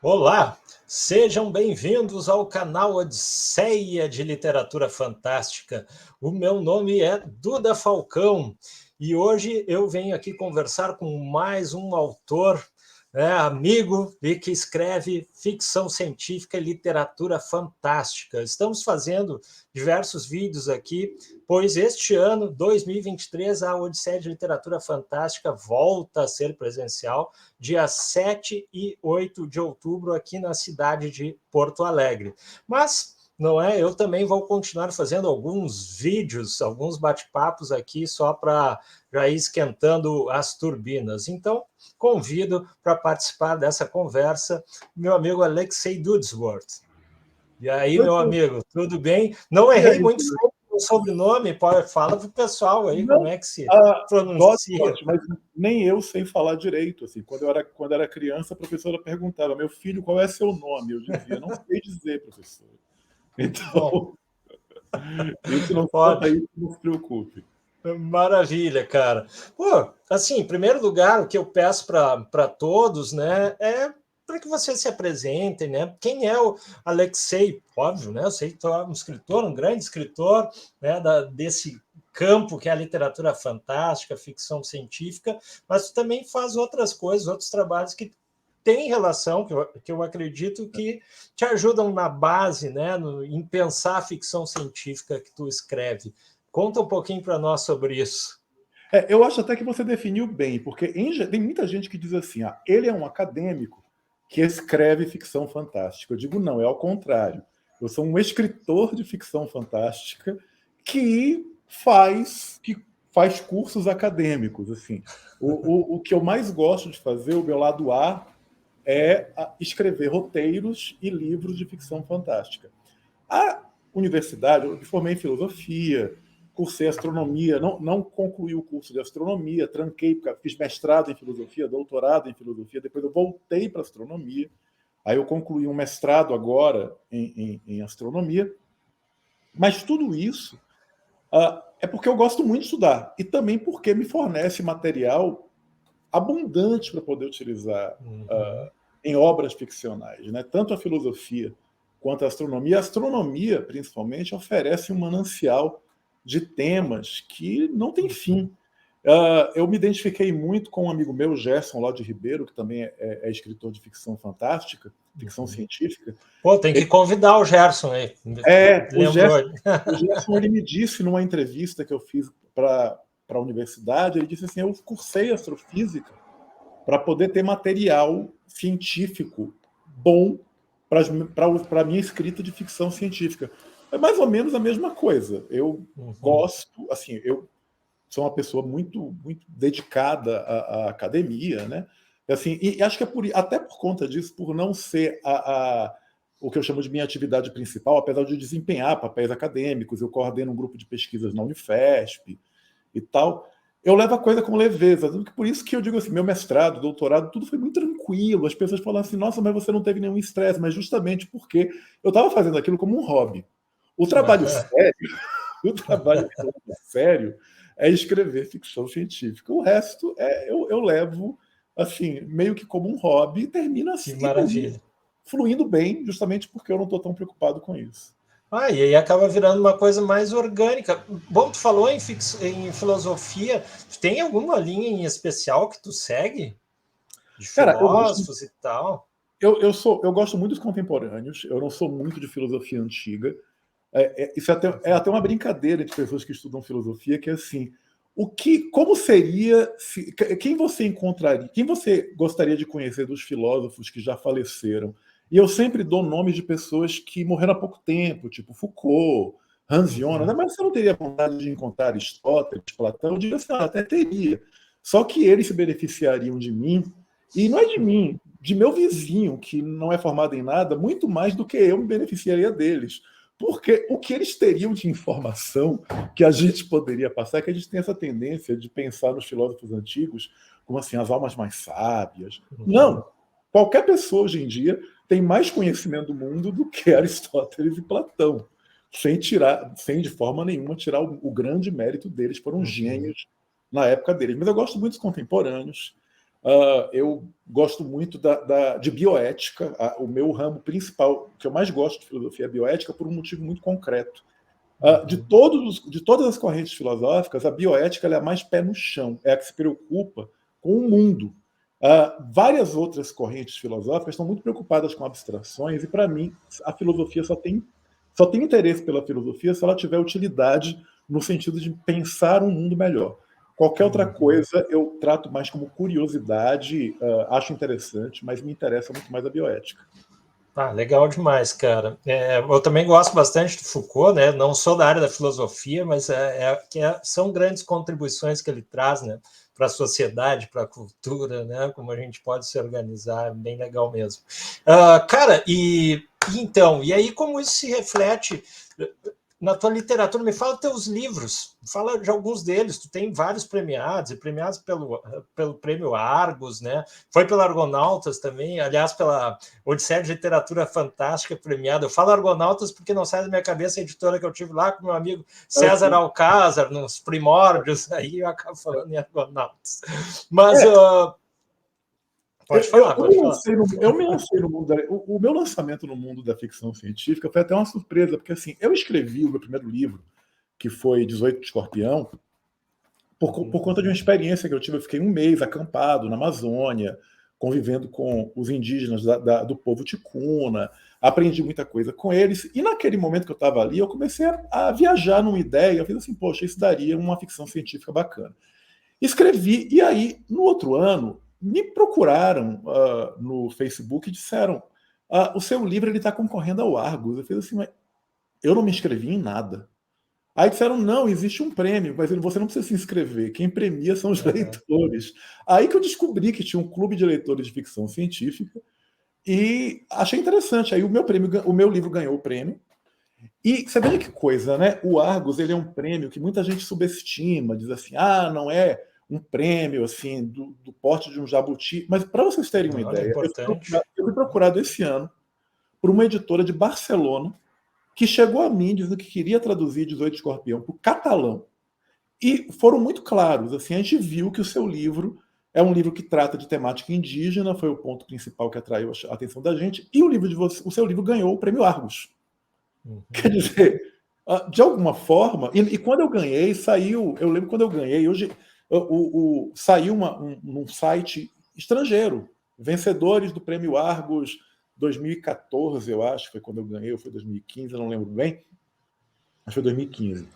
Olá, sejam bem-vindos ao canal Odisseia de Literatura Fantástica. O meu nome é Duda Falcão e hoje eu venho aqui conversar com mais um autor, amigo e que escreve ficção científica e literatura fantástica. Estamos fazendo diversos vídeos aqui, pois este ano, 2023, a Odisseia de Literatura Fantástica volta a ser presencial, dia 7 e 8 de outubro, aqui na cidade de Porto Alegre. Mas não é, eu também vou continuar fazendo alguns vídeos, alguns bate-papos aqui só para já ir esquentando as turbinas. Então, convido para participar dessa conversa meu amigo Alexei Dudsworth. E aí, meu amigo, tudo bem? Não E errei aí, muito o sobrenome, fala para o pessoal aí como não, é que se pronuncia. Dot, mas nem eu sei falar direito. Assim, quando era criança, a professora perguntava: meu filho, qual é seu nome? Eu dizia: não sei dizer, professora. Bom, Então, isso não, quanto a ótimo. isso, não se preocupe. Maravilha, cara. Pô, assim, em primeiro lugar, o que eu peço para todos, né, é para que vocês se apresentem, né? Quem é o Alexei? Óbvio, né? Eu sei que tu é um escritor, um grande escritor, né, desse campo que é a literatura fantástica, ficção científica, mas tu também faz outras coisas, outros trabalhos que têm relação, que eu acredito que te ajudam na base, né, em pensar a ficção científica que tu escreve. Conta um pouquinho para nós sobre isso. Eu acho até que você definiu bem, porque tem muita gente que diz assim: ele é um acadêmico que escreve ficção fantástica. Eu digo, não, é ao contrário. Eu sou um escritor de ficção fantástica que faz cursos acadêmicos. Assim. O que eu mais gosto de fazer, o meu lado A, é escrever roteiros e livros de ficção fantástica. A universidade, eu me formei em filosofia, cursei astronomia, não concluí o curso de astronomia, tranquei, porque fiz mestrado em filosofia, doutorado em filosofia, depois eu voltei para astronomia, aí eu concluí um mestrado agora em astronomia, mas tudo isso é porque eu gosto muito de estudar e também porque me fornece material abundante para poder utilizar Uhum. em obras ficcionais. Né? Tanto a filosofia quanto a astronomia. A astronomia, principalmente, oferece um manancial de temas que não tem fim. Eu me identifiquei muito com um amigo meu, Gerson Lode Ribeiro, que também é escritor de ficção fantástica, ficção Uhum. científica. Pô, tem que convidar o Gerson aí. O Lembrou? Gerson, o Gerson ele me disse numa entrevista que eu fiz para a universidade, ele disse assim: eu cursei astrofísica para poder ter material científico bom para a minha escrita de ficção científica. É mais ou menos a mesma coisa. Eu Uhum. gosto, assim, eu sou uma pessoa muito dedicada à academia, né? Assim, e acho que até por conta disso, por não ser o que eu chamo de minha atividade principal, apesar de desempenhar papéis acadêmicos, eu coordeno um grupo de pesquisas na Unifesp e tal, eu levo a coisa com leveza. Por isso que eu digo assim, meu mestrado, doutorado, tudo foi muito tranquilo. As pessoas falam assim, nossa, mas você não teve nenhum estresse, mas justamente porque eu estava fazendo aquilo como um hobby. O trabalho sério, o trabalho sério é escrever ficção científica. O resto eu levo assim, meio que como um hobby Que e termina maravilha. fluindo bem, justamente porque eu não estou tão preocupado com isso. Ah, e aí acaba virando uma coisa mais orgânica. Bom, tu falou em filosofia. Tem alguma linha em especial que tu segue? De Cara, eu gosto filósofos e tal? eu gosto muito dos contemporâneos, eu não sou muito de filosofia antiga. Isso é até uma brincadeira entre pessoas que estudam filosofia, que é assim, como seria, quem você encontraria, quem você gostaria de conhecer dos filósofos que já faleceram? E eu sempre dou nomes de pessoas que morreram há pouco tempo, tipo Foucault, Hans Jonas, Uhum. mas você não teria vontade de encontrar Aristóteles, Platão? Eu digo assim, até teria. Só que eles se beneficiariam de mim, e não é de mim, de meu vizinho, que não é formado em nada, muito mais do que eu me beneficiaria deles. Porque o que eles teriam de informação que a gente poderia passar é que a gente tem essa tendência de pensar nos filósofos antigos como assim, as almas mais sábias. Uhum. Não. Qualquer pessoa hoje em dia tem mais conhecimento do mundo do que Aristóteles e Platão. Sem de forma nenhuma tirar o grande mérito deles, foram Uhum. gênios na época deles. Mas eu gosto muito dos contemporâneos. Eu gosto muito de bioética. O meu ramo principal, que eu mais gosto de filosofia, é bioética, por um motivo muito concreto. De todas as correntes filosóficas, a bioética ela é a mais pé no chão, é a que se preocupa com o mundo. Várias outras correntes filosóficas estão muito preocupadas com abstrações, e, para mim, a filosofia só tem interesse pela filosofia se ela tiver utilidade no sentido de pensar um mundo melhor. Qualquer outra coisa eu trato mais como curiosidade, acho interessante, mas me interessa muito mais a bioética. Legal demais, cara. Eu também gosto bastante de Foucault, né? Não sou da área da filosofia, mas são grandes contribuições que ele traz, né, para a sociedade, para a cultura, né? Como a gente pode se organizar, bem legal mesmo. Cara, e aí como isso se reflete na tua literatura? Me fala teus livros, fala de alguns deles. Tu tem vários premiados, e premiados pelo Prêmio Argos, né? Foi pela Argonautas também, aliás, pela Odisseia de Literatura Fantástica premiada. Eu falo Argonautas porque não sai da minha cabeça a editora que eu tive lá com meu amigo César Alcázar, nos primórdios, aí eu acabo falando em Argonautas. Mas... Pode falar. Eu me lancei no mundo o meu lançamento no mundo da ficção científica foi até uma surpresa, porque assim, eu escrevi o meu primeiro livro, que foi 18 de Escorpião, por conta de uma experiência que eu tive. Eu fiquei um mês acampado na Amazônia, convivendo com os indígenas do povo ticuna, aprendi muita coisa com eles, e naquele momento que eu estava ali, eu comecei a viajar numa ideia. Eu fiz assim, poxa, isso daria uma ficção científica bacana. Escrevi, e aí, no outro ano, me procuraram no Facebook e disseram: o seu livro está concorrendo ao Argos. Eu fiz assim, mas eu não me inscrevi em nada. Aí disseram: não, existe um prêmio, mas você não precisa se inscrever, quem premia são os leitores. Aí que eu descobri que tinha um clube de leitores de ficção científica, e achei interessante. Aí o meu livro ganhou o prêmio. E você veja que coisa, né? O Argos, ele é um prêmio que muita gente subestima, diz assim, não é um prêmio assim do porte de um jabuti. Mas, para vocês terem uma ideia, eu fui procurado esse ano por uma editora de Barcelona que chegou a mim dizendo que queria traduzir 18 de Escorpião para o catalão. E foram muito claros. Assim, a gente viu que o seu livro é um livro que trata de temática indígena, foi o ponto principal que atraiu a atenção da gente, e o seu livro ganhou o prêmio Argos. Quer dizer, de alguma forma, e quando eu ganhei, saiu, eu lembro quando eu ganhei, hoje saiu num site estrangeiro, vencedores do Prêmio Argos 2014, eu acho, foi quando eu ganhei, ou foi 2015, eu não lembro bem, acho que foi 2015.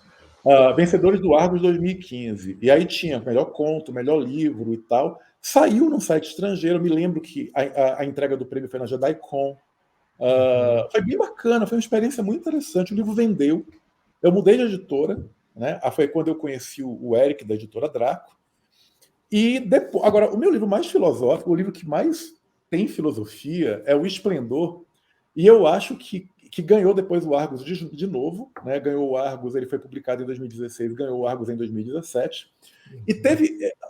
Vencedores do Argos 2015, e aí tinha melhor conto, melhor livro e tal, saiu num site estrangeiro. Eu me lembro que a entrega do prêmio foi na JediCon. Foi bem bacana, foi uma experiência muito interessante. O livro vendeu, eu mudei de editora, né? Foi quando eu conheci o Eric, da editora Draco. E depois, agora, o meu livro mais filosófico, o livro que mais tem filosofia, é O Esplendor, e eu acho que ganhou depois o Argos de novo, né? Ganhou o Argos, ele foi publicado em 2016, ganhou o Argos em 2017. E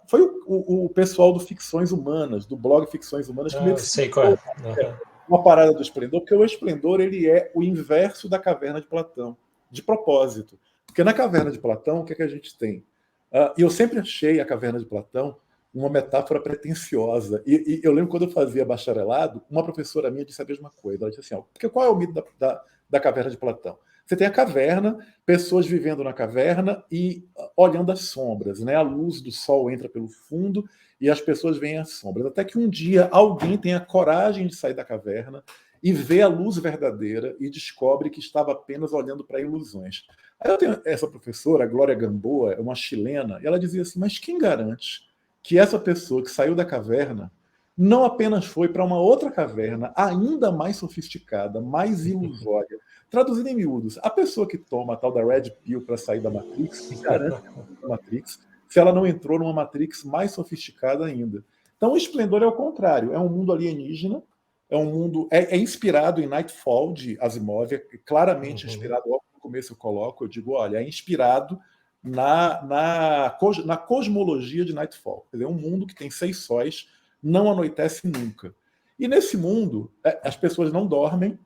foi o pessoal do Ficções Humanas, do blog Ficções Humanas, que sei qual uma parada do Esplendor, porque o Esplendor ele é o inverso da Caverna de Platão, de propósito. Porque na Caverna de Platão, o que é que a gente tem? E eu sempre achei a Caverna de Platão uma metáfora pretensiosa. E eu lembro quando eu fazia bacharelado, uma professora minha disse a mesma coisa. Ela disse assim, porque qual é o mito da Caverna de Platão? Você tem a caverna, pessoas vivendo na caverna e olhando as sombras, né? A luz do sol entra pelo fundo e as pessoas veem as sombras. Até que um dia alguém tem a coragem de sair da caverna e vê a luz verdadeira e descobre que estava apenas olhando para ilusões. Aí eu tenho essa professora, a Glória Gamboa, é uma chilena, e ela dizia assim, mas quem garante que essa pessoa que saiu da caverna não apenas foi para uma outra caverna ainda mais sofisticada, mais ilusória? Traduzindo em miúdos, a pessoa que toma a tal da Red Pill para sair da Matrix, que garante a Matrix, se ela não entrou numa Matrix mais sofisticada ainda. Então, o Esplendor é o contrário, é um mundo alienígena, é um mundo inspirado em Nightfall, de Asimov, é claramente inspirado, logo no começo eu coloco, eu digo, olha, é inspirado na cosmologia de Nightfall. Quer dizer, é um mundo que tem 6 sóis, não anoitece nunca. E nesse mundo, as pessoas não dormem,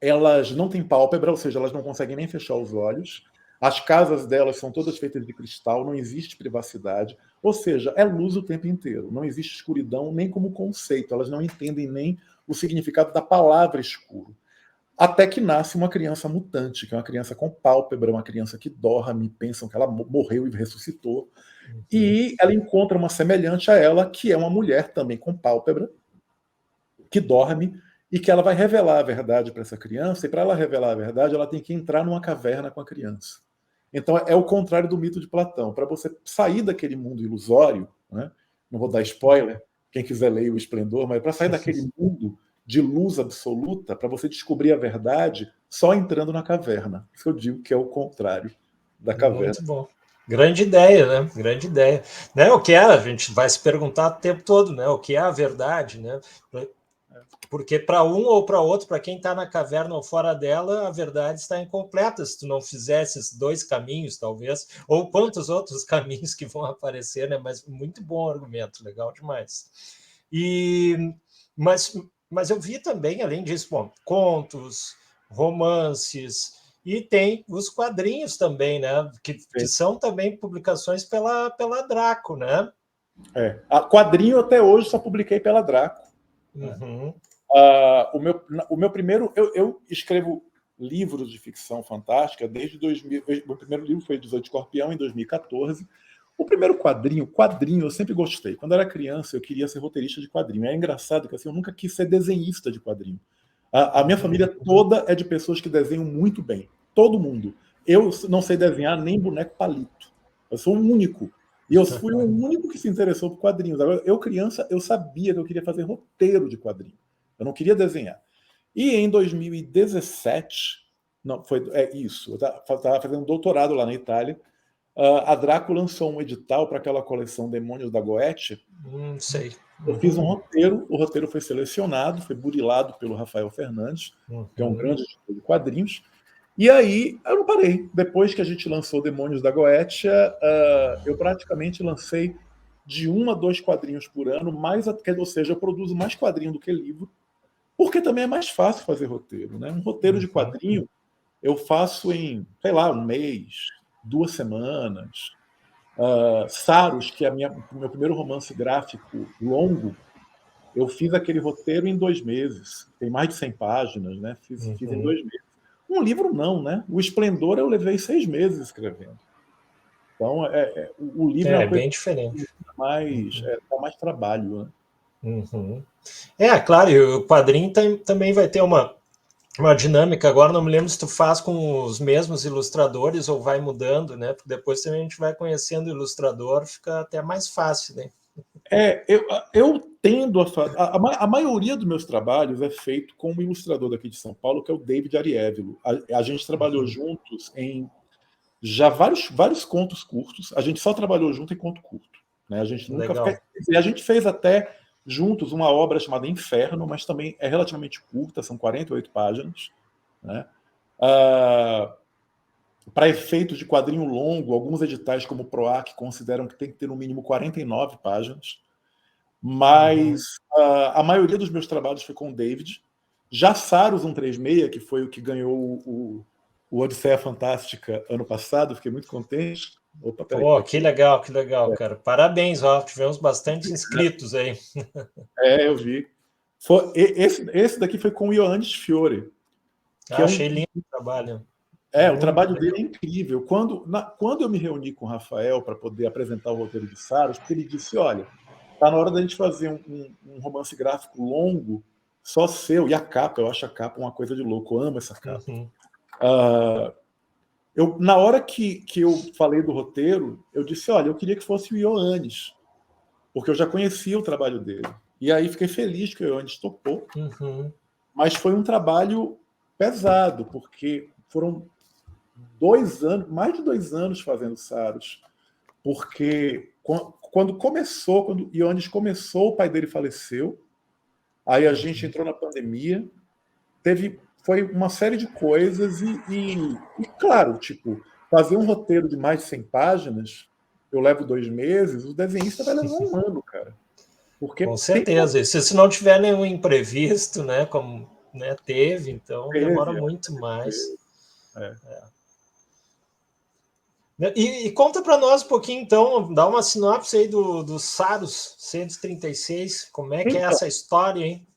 elas não têm pálpebra, ou seja, elas não conseguem nem fechar os olhos, As casas delas são todas feitas de cristal, não existe privacidade, ou seja, é luz o tempo inteiro, não existe escuridão nem como conceito, elas não entendem nem o significado da palavra escuro. Até que nasce uma criança mutante, que é uma criança com pálpebra, uma criança que dorme, pensam que ela morreu e ressuscitou, e ela encontra uma semelhante a ela, que é uma mulher também com pálpebra, que dorme, e que ela vai revelar a verdade para essa criança, e para ela revelar a verdade, ela tem que entrar numa caverna com a criança. Então é o contrário do mito de Platão. Para você sair daquele mundo ilusório, né? Não vou dar spoiler, quem quiser ler O Esplendor, mas para sair daquele mundo de luz absoluta, para você descobrir a verdade, só entrando na caverna. Isso eu digo que é o contrário da caverna. Muito bom. Grande ideia, né? Grande ideia. Né? O que é? A gente vai se perguntar o tempo todo, né? O que é a verdade, né? Porque para um ou para outro, para quem está na caverna ou fora dela, a verdade está incompleta se tu não fizesse esses dois caminhos, talvez, ou quantos outros caminhos que vão aparecer, né? Mas muito bom argumento, legal demais. Mas eu vi também, além disso, bom, contos, romances, e tem os quadrinhos também, né? Que são também publicações pela Draco, né? A quadrinho até hoje só publiquei pela Draco. Uhum. Né? O meu primeiro... Eu escrevo livros de ficção fantástica desde 2000. O primeiro livro foi 18 Escorpião, em 2014. O primeiro quadrinho eu sempre gostei. Quando eu era criança, eu queria ser roteirista de quadrinho. É engraçado que assim, eu nunca quis ser desenhista de quadrinho. A minha família toda é de pessoas que desenham muito bem. Todo mundo. Eu não sei desenhar nem boneco palito. Eu sou o único. E eu fui o único que se interessou por quadrinhos. Agora, eu criança, eu sabia que eu queria fazer roteiro de quadrinho. Eu não queria desenhar. E em 2017, não, isso, eu estava fazendo um doutorado lá na Itália, a Draco lançou um edital para aquela coleção Demônios da Goethe. Sei. Eu fiz um roteiro, o roteiro foi selecionado, foi burilado pelo Rafael Fernandes, que é um grande editor de quadrinhos. E aí eu não parei. Depois que a gente lançou Demônios da Goetia, eu praticamente lancei de 1 a 2 quadrinhos por ano, ou seja, eu produzo mais quadrinho do que livro, porque também é mais fácil fazer roteiro. Né? Um roteiro de quadrinho eu faço em, sei lá, um mês, 2 semanas. Saros, que é o meu primeiro romance gráfico longo, eu fiz aquele roteiro em 2 meses. Tem mais de 100 páginas, né? Fiz em 2 meses. Um livro não, né? O Esplendor eu levei 6 meses escrevendo. Então, o livro é uma coisa bem diferente. Dá mais trabalho, né? Claro, e o quadrinho também vai ter uma dinâmica. Agora não me lembro se tu faz com os mesmos ilustradores ou vai mudando, né? Porque depois também a gente vai conhecendo o ilustrador, fica até mais fácil, né? Eu tendo a maioria dos meus trabalhos é feito com um ilustrador daqui de São Paulo, que é o David Arievilo. A gente trabalhou juntos em já vários contos curtos. A gente só trabalhou junto em conto curto. Né? A gente nunca a gente fez até juntos uma obra chamada Inferno, mas também é relativamente curta, são 48 páginas. Né? Para efeitos de quadrinho longo, alguns editais como o PROAC consideram que tem que ter no mínimo 49 páginas. Mas a maioria dos meus trabalhos foi com o David. Já Saros 136, que foi o que ganhou o Odisseia Fantástica ano passado, fiquei muito contente. Opa, que legal, cara. Parabéns, tivemos bastante inscritos aí. Eu vi. Esse daqui foi com o Ioannis Fiore. Achei lindo o trabalho. O trabalho dele é incrível. Quando eu me reuni com o Rafael para poder apresentar o roteiro de Saros, porque ele disse, olha, tá na hora da gente fazer um romance gráfico longo, só seu. E a capa, eu acho a capa uma coisa de louco. Eu amo essa capa. Na hora que eu falei do roteiro, eu disse, olha, eu queria que fosse o Ioannis, porque eu já conhecia o trabalho dele. E aí fiquei feliz que o Ioannis topou. Mas foi um trabalho pesado, porque foram 2 anos, mais de 2 anos fazendo Saros. Porque quando o Ioannis começou, o pai dele faleceu. Aí a gente entrou na pandemia. Foi uma série de coisas e claro, tipo, fazer um roteiro de mais de 100 páginas, eu levo 2 meses, o desenhista vai levar 1 ano, cara. Porque com certeza. E se não tiver nenhum imprevisto, né, como teve, então demora muito mais. E conta para nós um pouquinho, então, dá uma sinopse aí do Saros 136, como é que é Então, essa história, hein?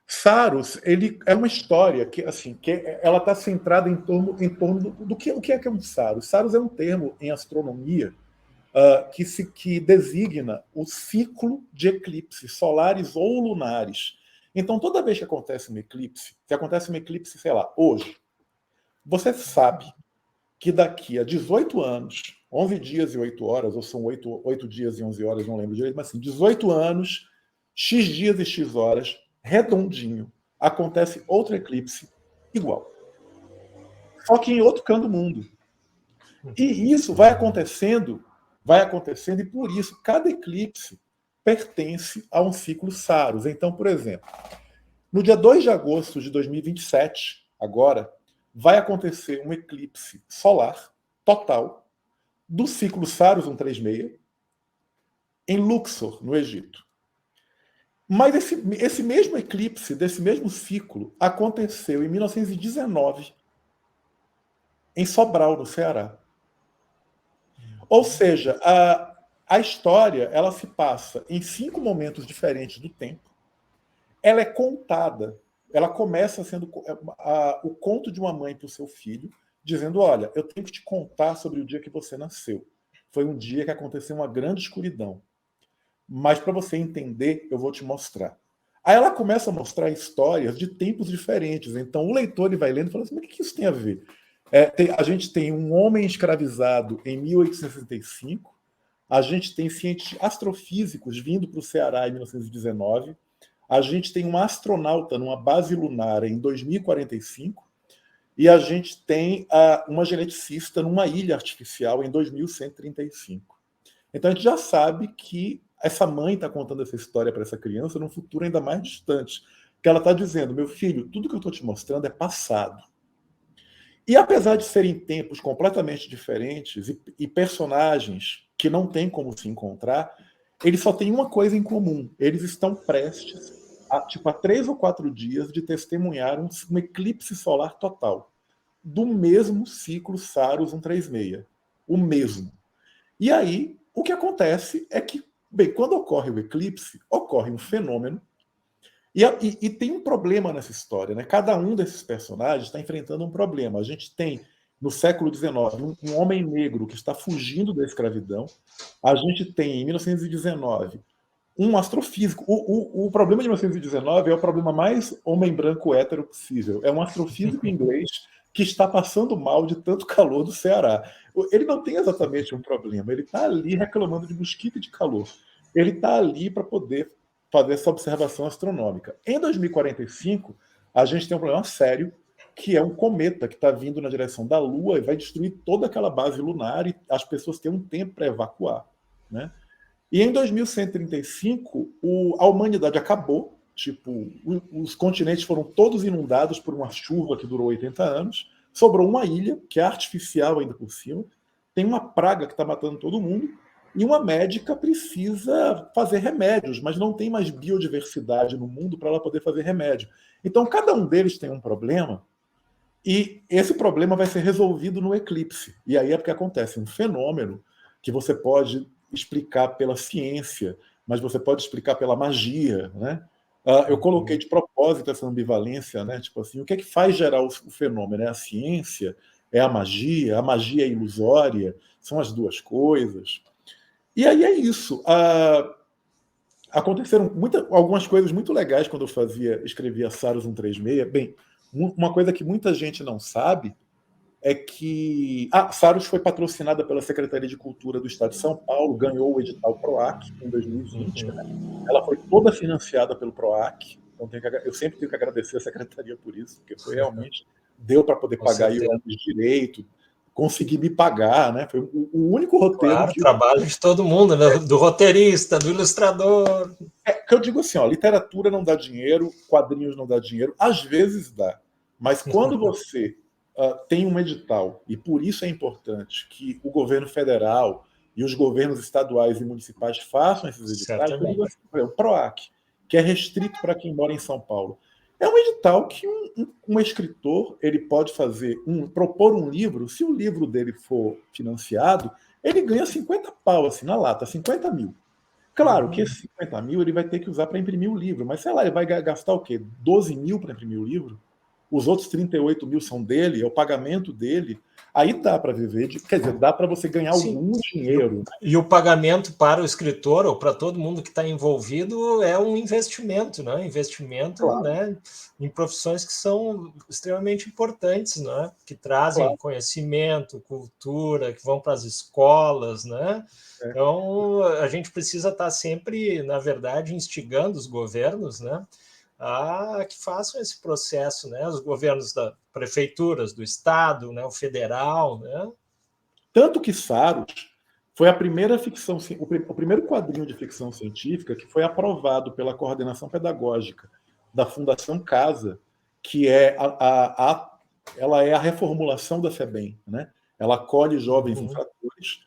Saros, ele é uma história que, assim, ela está centrada em torno do que, o que é um Saros. Saros é um termo em astronomia que designa o ciclo de eclipses solares ou lunares. Então, toda vez que acontece um eclipse, se acontece um eclipse, sei lá, hoje, você sabe que daqui a 18 anos, 11 dias e 8 horas, ou são 8 dias e 11 horas, não lembro direito, mas assim, 18 anos, X dias e X horas, redondinho, acontece outro eclipse igual. Só que em outro canto do mundo. E isso vai acontecendo, e por isso cada eclipse pertence a um ciclo Saros. Então, por exemplo, no dia 2 de agosto de 2027, agora, vai acontecer um eclipse solar total do ciclo Saros 136 em Luxor, no Egito. Mas esse mesmo eclipse, desse mesmo ciclo, aconteceu em 1919, em Sobral, no Ceará. Ou seja, a história ela se passa em 5 momentos diferentes do tempo. Ela é contada. Ela começa sendo o conto de uma mãe para o seu filho, dizendo: olha, eu tenho que te contar sobre o dia que você nasceu. Foi um dia que aconteceu uma grande escuridão. Mas para você entender, eu vou te mostrar. Aí ela começa a mostrar histórias de tempos diferentes. Então o leitor ele vai lendo e fala assim: mas o que isso tem a ver? A gente tem um homem escravizado em 1865, a gente tem astrofísicos vindo para o Ceará em 1919, a gente tem um astronauta numa base lunar em 2045 e a gente tem uma geneticista numa ilha artificial em 2135. Então a gente já sabe que essa mãe está contando essa história para essa criança num futuro ainda mais distante. Que ela está dizendo: meu filho, tudo que eu estou te mostrando é passado. E apesar de serem tempos completamente diferentes e personagens que não têm como se encontrar, eles só têm uma coisa em comum: eles estão prestes a 3 ou 4 dias de testemunhar um eclipse solar total do mesmo ciclo Saros 136, o mesmo. E aí o que acontece é que, bem, quando ocorre o eclipse, ocorre um fenômeno. E tem um problema nessa história, né? Cada um desses personagens está enfrentando um problema. A gente tem, no século XIX, um homem negro que está fugindo da escravidão. A gente tem, em 1919, um astrofísico. O problema de 1919 é o problema mais homem branco hétero possível. É um astrofísico inglês que está passando mal de tanto calor do Ceará. Ele não tem exatamente um problema. Ele está ali reclamando de mosquito e de calor. Ele está ali para poder fazer essa observação astronômica. Em 2045, a gente tem um problema sério, que é um cometa que está vindo na direção da Lua e vai destruir toda aquela base lunar e as pessoas têm um tempo para evacuar, né? E em 2135, a humanidade acabou, tipo, os continentes foram todos inundados por uma chuva que durou 80 anos, sobrou uma ilha, que é artificial ainda por cima, tem uma praga que está matando todo mundo, e uma médica precisa fazer remédios, mas não tem mais biodiversidade no mundo para ela poder fazer remédio. Então, cada um deles tem um problema, e esse problema vai ser resolvido no eclipse. E aí é porque acontece um fenômeno que você pode explicar pela ciência, mas você pode explicar pela magia, né? Eu coloquei de propósito essa ambivalência, né? Tipo assim, o que é que faz gerar o fenômeno? É a ciência? É a magia? A magia é ilusória? São as duas coisas. E aí é isso. Aconteceram algumas coisas muito legais quando eu escrevia Saros 136. Bem, uma coisa que muita gente não sabe é que a Saros foi patrocinada pela Secretaria de Cultura do Estado de São Paulo, ganhou o edital PROAC em 2020. Né? Ela foi toda financiada pelo PROAC. Então eu sempre tenho que agradecer a Secretaria por isso, porque foi realmente deu para poder Com pagar aí certeza. de direito, conseguir me pagar, né? Foi o único roteiro Claro, trabalho de todo mundo, né? Do roteirista, do ilustrador. que eu digo assim, ó, literatura não dá dinheiro, quadrinhos não dá dinheiro, às vezes dá, mas quando você tem um edital, e por isso é importante que o governo federal e os governos estaduais e municipais façam esses editais, eu digo Certamente. assim, o PROAC, que é restrito para quem mora em São Paulo. É um edital que um escritor ele pode fazer, propor um livro. Se o livro dele for financiado, ele ganha 50 pau, assim, na lata, 50 mil. Claro que esses 50 mil ele vai ter que usar para imprimir o livro, mas sei lá, ele vai gastar o quê? 12 mil para imprimir o livro? Os outros 38 mil são dele, é o pagamento dele. Aí dá para viver, quer dizer, dá para você ganhar Sim. algum dinheiro. E o pagamento para o escritor ou para todo mundo que está envolvido é um investimento, né? Investimento, Claro, né, em profissões que são extremamente importantes, né? Que trazem claro. conhecimento, cultura, que vão para as escolas, né? É. Então, a gente precisa estar sempre, na verdade, instigando os governos, né, a que façam esse processo, né? Os governos das prefeituras, do estado, né, o federal, né? Tanto que Saros foi a primeira ficção, o primeiro quadrinho de ficção científica que foi aprovado pela coordenação pedagógica da Fundação Casa, que é ela é a reformulação da FEBEM, né? Ela acolhe jovens infratores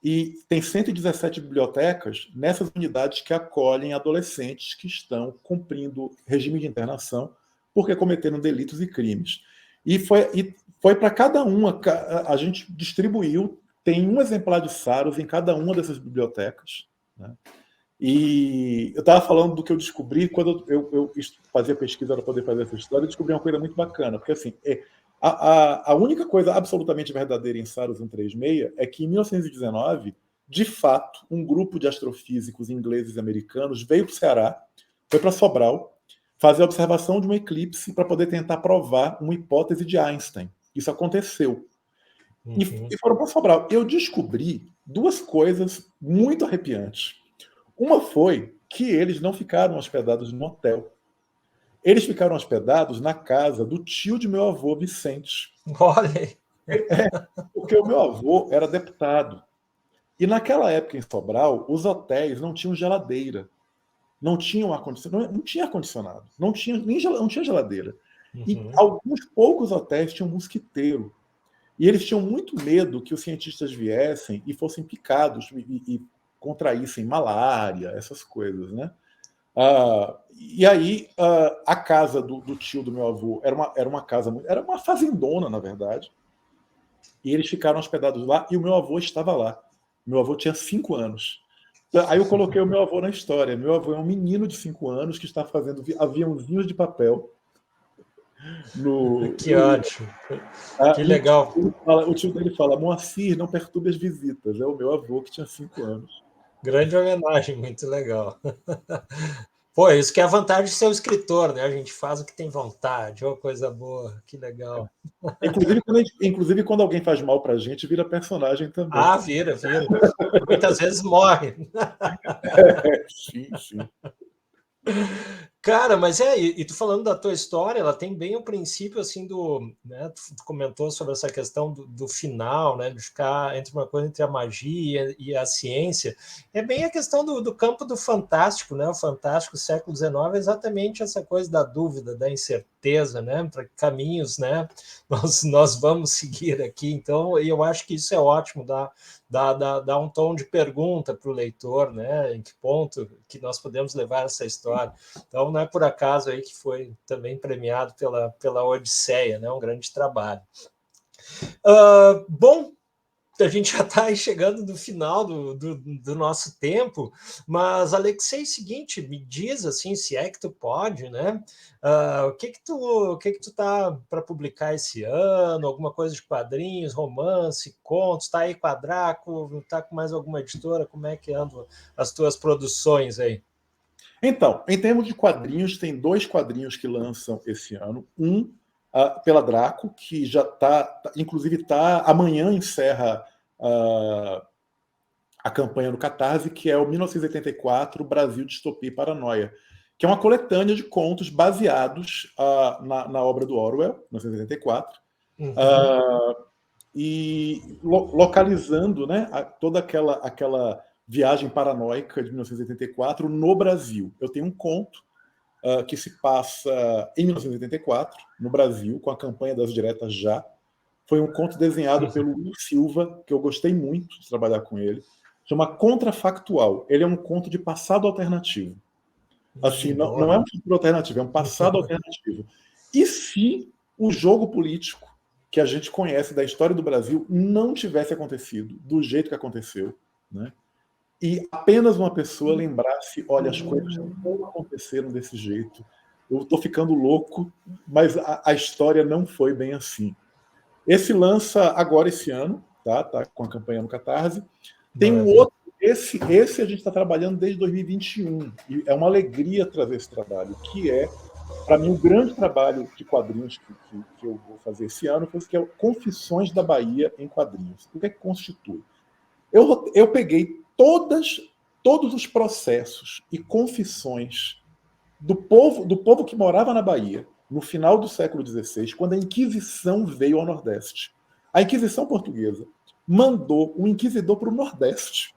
e tem 117 bibliotecas nessas unidades que acolhem adolescentes que estão cumprindo regime de internação porque cometeram delitos e crimes. E foi para cada uma, a gente distribuiu, tem um exemplar de Saros em cada uma dessas bibliotecas. Né? E eu estava falando do que eu descobri quando eu fazia pesquisa para poder fazer essa história, eu descobri uma coisa muito bacana, porque assim, a única coisa absolutamente verdadeira em Saros 136 é que em 1919, de fato, um grupo de astrofísicos ingleses e americanos veio para o Ceará, foi para Sobral, fazer a observação de um eclipse para poder tentar provar uma hipótese de Einstein. Isso aconteceu. E foram para Sobral. Eu descobri duas coisas muito arrepiantes. Uma foi que eles não ficaram hospedados no hotel. Eles ficaram hospedados na casa do tio de meu avô, Vicente. Olha, Porque o meu avô era deputado. E naquela época em Sobral, os hotéis não tinham geladeira. Não tinham ar-condicionado. Não tinha ar-condicionado. Não tinha, não tinha geladeira. E alguns poucos hotéis tinham mosquiteiro. E eles tinham muito medo que os cientistas viessem e fossem picados e contraíssem malária, essas coisas, né? E aí, a casa do tio do meu avô era uma casa, era uma fazendona, na verdade, e eles ficaram hospedados lá e o meu avô estava lá. Meu avô tinha 5 anos. Aí eu coloquei o meu avô na história. Meu avô é um menino de 5 anos que está fazendo aviãozinhos de papel que no ótimo, que e legal. o tio dele fala: Moacir, não perturbe as visitas. É o meu avô que tinha 5 anos. Grande homenagem, muito legal. Pô, isso que é a vantagem de ser o escritor, né? A gente faz o que tem vontade, oh, coisa boa, que legal. Inclusive, quando alguém faz mal pra gente, vira personagem também. Ah, vira, vira. Muitas vezes morre. Sim, sim. Cara, mas e tu falando da tua história, ela tem bem o princípio assim do, né? Tu comentou sobre essa questão do final, né? De ficar entre uma coisa entre a magia e a ciência. É bem a questão do campo do fantástico, né? O fantástico século XIX é exatamente essa coisa da dúvida, da incerteza, né? Para que caminhos, né? Nós vamos seguir aqui. Então, eu acho que isso é ótimo, dá um tom de pergunta para o leitor, né? Em que ponto que nós podemos levar essa história. Então, não é por acaso aí que foi também premiado pela Odisseia, né? Um grande trabalho. Bom, a gente já está chegando no final do nosso tempo, mas, Alexei, seguinte, me diz assim, se é que tu pode, né? O que tu tá para publicar esse ano? Alguma coisa de quadrinhos, romance, contos? Tá aí com a Draco? Tá com mais alguma editora? Como é que andam as tuas produções aí? Então, em termos de quadrinhos, tem 2 quadrinhos que lançam esse ano. Um pela Draco, que já inclusive amanhã encerra a campanha do Catarse, que é o 1984, Brasil, Distopia e Paranoia, que é uma coletânea de contos baseados na obra do Orwell, 1984, e localizando, né, toda aquela viagem paranoica de 1984 no Brasil. Eu tenho um conto que se passa em 1984, no Brasil, com a campanha das diretas já. Foi um conto desenhado pelo Will Silva, que eu gostei muito de trabalhar com ele. Chama Contrafactual. Ele é um conto de passado alternativo. Assim, não é um futuro alternativo, é um passado alternativo. E se o jogo político que a gente conhece da história do Brasil não tivesse acontecido do jeito que aconteceu, né? E apenas uma pessoa lembrasse, olha, as coisas não aconteceram desse jeito, eu estou ficando louco, mas a história não foi bem assim. Esse lança agora esse ano, tá com a campanha no Catarse. Tem um outro, esse a gente está trabalhando desde 2021, e é uma alegria trazer esse trabalho, que é, para mim, o grande trabalho de quadrinhos que eu vou fazer esse ano, que é Confissões da Bahia em quadrinhos. O que é que constitui? Eu peguei todos os processos e confissões do povo que morava na Bahia no final do século XVI, quando a Inquisição veio ao Nordeste. A Inquisição portuguesa mandou um inquisidor para o Nordeste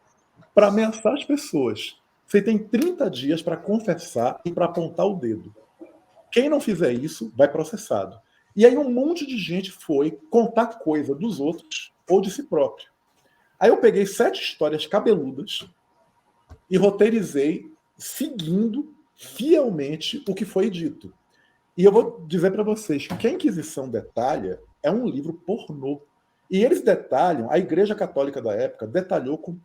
para ameaçar as pessoas. Você tem 30 dias para confessar e para apontar o dedo. Quem não fizer isso vai processado. E aí um monte de gente foi contar coisa dos outros ou de si próprio. Aí eu peguei 7 histórias cabeludas e roteirizei seguindo fielmente o que foi dito. E eu vou dizer para vocês que a Inquisição detalha é um livro pornô. E eles detalham, a Igreja Católica da época detalhou com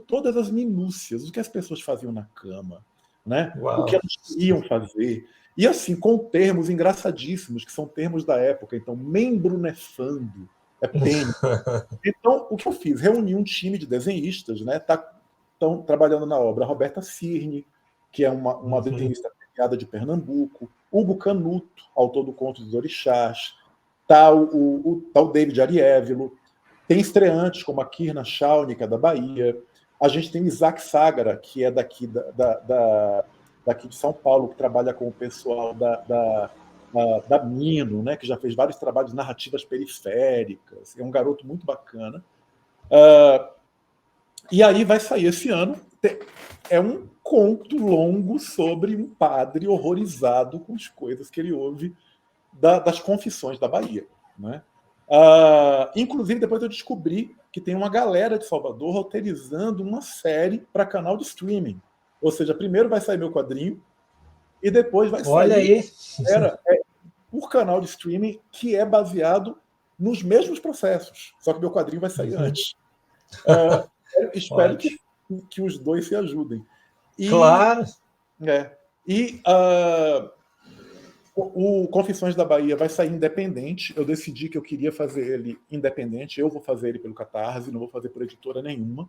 todas as minúcias, o que as pessoas faziam na cama, né? O que elas iam fazer. E assim, com termos engraçadíssimos, que são termos da época. Então, membro nefando, é pênis. Então, o que eu fiz? Reuni um time de desenhistas, né? Estão trabalhando na obra Roberta Cirne, que é uma desenhista premiada de Pernambuco, Hugo Canuto, autor do Conto dos Orixás, tá o David Arievilo, tem estreantes como a Kirna Shawnee, que é da Bahia, a gente tem o Isaac Sagara, que é daqui, daqui de São Paulo, que trabalha com o pessoal da Mino, né, que já fez vários trabalhos de narrativas periféricas, é um garoto muito bacana. E aí vai sair esse ano, é um conto longo sobre um padre horrorizado com as coisas que ele ouve das confissões da Bahia, né? Inclusive, depois eu descobri que tem uma galera de Salvador roteirizando uma série para canal de streaming. Ou seja, primeiro vai sair meu quadrinho e depois vai sair por canal de streaming que é baseado nos mesmos processos, só que meu quadrinho vai sair antes. Espero que os dois se ajudem. Claro! O Confissões da Bahia vai sair independente. Eu decidi que eu queria fazer ele independente. Eu vou fazer ele pelo Catarse, não vou fazer por editora nenhuma.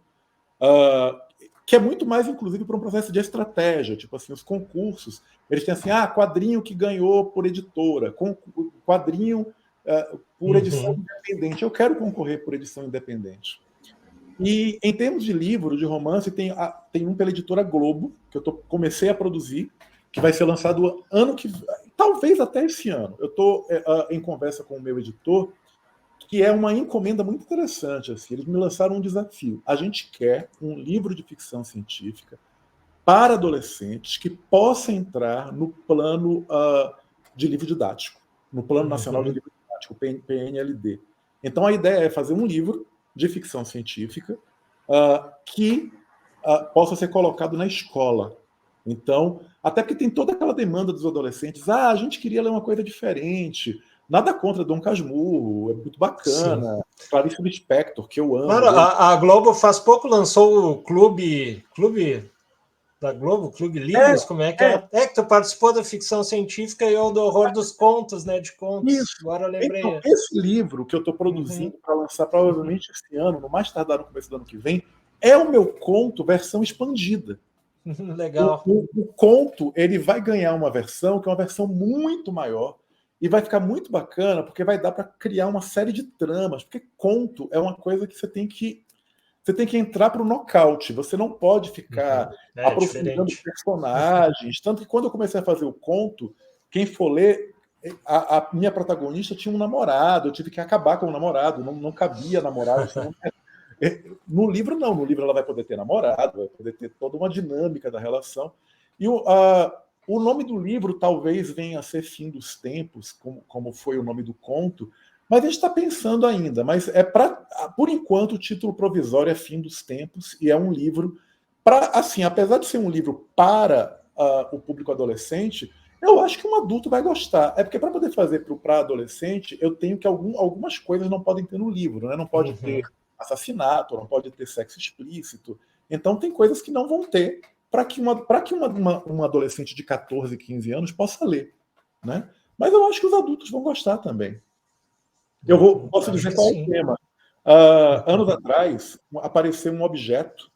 Que é muito mais, inclusive, para um processo de estratégia. Tipo assim, os concursos, eles têm assim, quadrinho que ganhou por editora, quadrinho por edição independente. Eu quero concorrer por edição independente. E em termos de livro, de romance, tem um pela editora Globo, que eu comecei a produzir, que vai ser lançado ano que talvez até esse ano. Eu estou em conversa com o meu editor, que é uma encomenda muito interessante. Assim. Eles me lançaram um desafio. A gente quer um livro de ficção científica para adolescentes que possa entrar no plano de livro didático, no Plano Nacional de Livro Didático, PNLD. Então a ideia é fazer um livro de ficção científica que possa ser colocado na escola. Então, até porque tem toda aquela demanda dos adolescentes, a gente queria ler uma coisa diferente, nada contra Dom Casmurro, é muito bacana, sim. Clarice Lispector, que eu amo. Claro, a Globo faz pouco lançou o Clube da Globo, Clube Livros, como é que é? É que tu participou da ficção científica e eu do horror dos contos, né, de contos. Isso. Agora eu lembrei. Então, esse livro que eu estou produzindo para lançar provavelmente esse ano, no mais tardar no começo do ano que vem, é o meu conto versão expandida. Legal. O conto ele vai ganhar uma versão que é uma versão muito maior e vai ficar muito bacana porque vai dar para criar uma série de tramas, porque conto é uma coisa que você tem que entrar para o nocaute, você não pode ficar aprofundando personagens, tanto que quando eu comecei a fazer o conto, quem for ler, a minha protagonista tinha um namorado, eu tive que acabar com o namorado, não cabia namorado, senão... No livro, não. No livro ela vai poder ter namorado, vai poder ter toda uma dinâmica da relação. E o nome do livro talvez venha a ser Fim dos Tempos, como foi o nome do conto, mas a gente está pensando ainda. Mas por enquanto, o título provisório é Fim dos Tempos, e é um livro para, assim, apesar de ser um livro para o público adolescente, eu acho que um adulto vai gostar. É porque para poder fazer para adolescente, eu tenho que algumas coisas não podem ter no livro, né? Não pode ter assassinato, não pode ter sexo explícito. Então tem coisas que não vão ter para que um adolescente de 14, 15 anos possa ler, né? Mas eu acho que os adultos vão gostar também. Posso dizer qual é o tema. Anos atrás, apareceu um objeto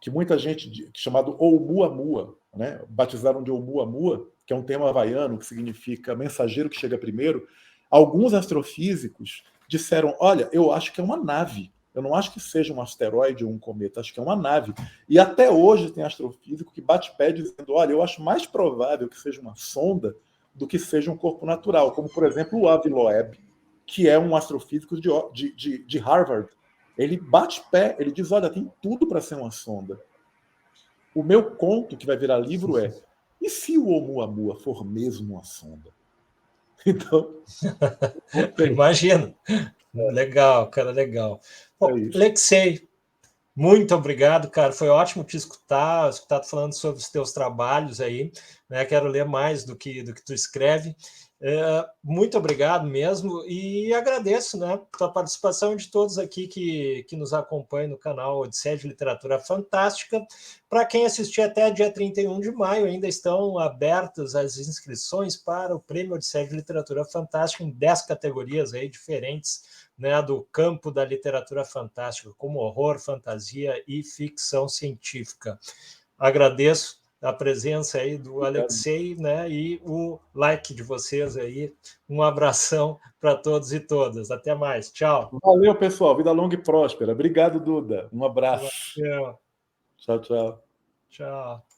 que muita gente, chamado Oumuamua, né? Batizaram de Oumuamua, que é um tema havaiano que significa mensageiro que chega primeiro. Alguns astrofísicos disseram, olha, eu acho que é uma nave. Eu não acho que seja um asteroide ou um cometa, acho que é uma nave. E até hoje tem astrofísico que bate pé dizendo, olha, eu acho mais provável que seja uma sonda do que seja um corpo natural, como, por exemplo, o Avi Loeb, que é um astrofísico de Harvard. Ele bate pé, ele diz, olha, tem tudo para ser uma sonda. O meu conto, que vai virar livro, é e se o Oumuamua for mesmo uma sonda? Então... Imagina. Legal, cara, legal. Bom, Alexei, muito obrigado, cara. Foi ótimo te escutar falando sobre os teus trabalhos aí, né? Quero ler mais do que tu escreve. Muito obrigado mesmo e agradeço, né, tua participação, de todos aqui que nos acompanham no canal Odisseia de Literatura Fantástica. Para quem assistir até dia 31 de maio, ainda estão abertas as inscrições para o Prêmio Odisseia de Literatura Fantástica em 10 categorias aí diferentes, né, do campo da literatura fantástica, como horror, fantasia e ficção científica. Agradeço a presença aí do Alexei, né, e o like de vocês aí. Um abração para todos e todas. Até mais. Tchau. Valeu, pessoal. Vida longa e próspera. Obrigado, Duda. Um abraço. Valeu. Tchau, tchau. Tchau.